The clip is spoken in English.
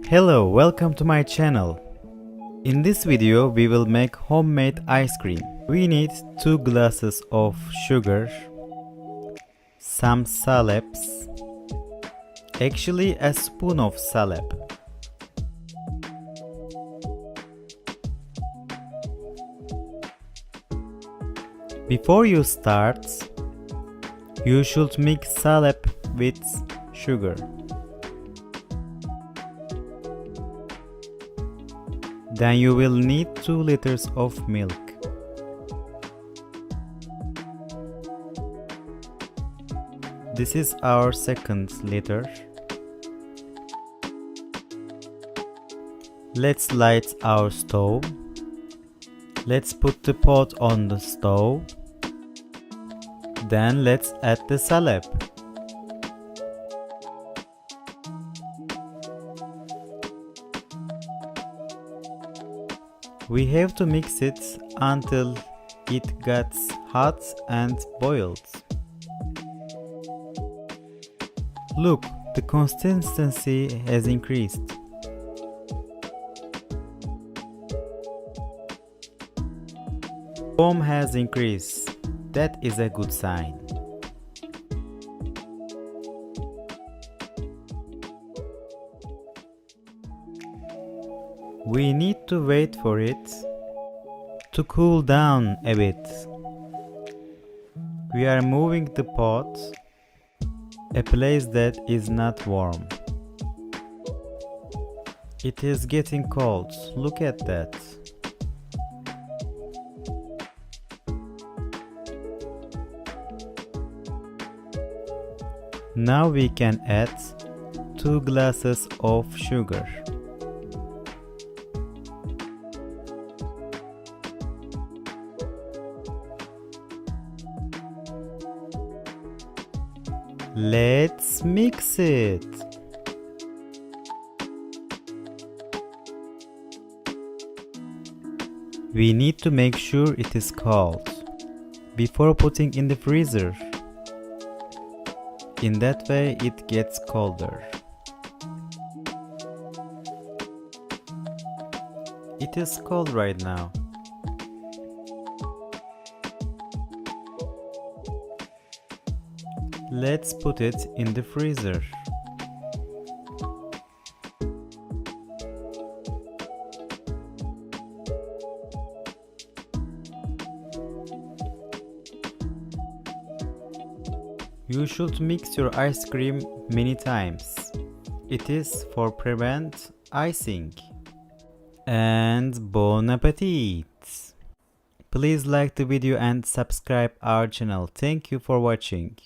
Hello, welcome to my channel. In this video we will make homemade ice cream. We need 2 glasses of sugar, some salaps, actually a spoon of salep. Before you start, you should mix salep with sugar. Then you will need 2 liters of milk. This is our second liter. Let's light our stove. Let's put the pot on the stove. Then let's add the salep. We have to mix it until it gets hot and boiled. Look, the consistency has increased. Foam has increased. That is a good sign. We need to wait for it to cool down a bit. We are moving the pot a place that is not warm. It is getting cold. Look at that. Now we can add 2 glasses of sugar. Let's mix it. We need to make sure it is cold before putting in the freezer. In that way it gets colder. It is cold right now. Let's put it in the freezer. You should mix your ice cream many times. It is for prevent icing. And bon appetit! Please like the video and subscribe our channel. Thank you for watching.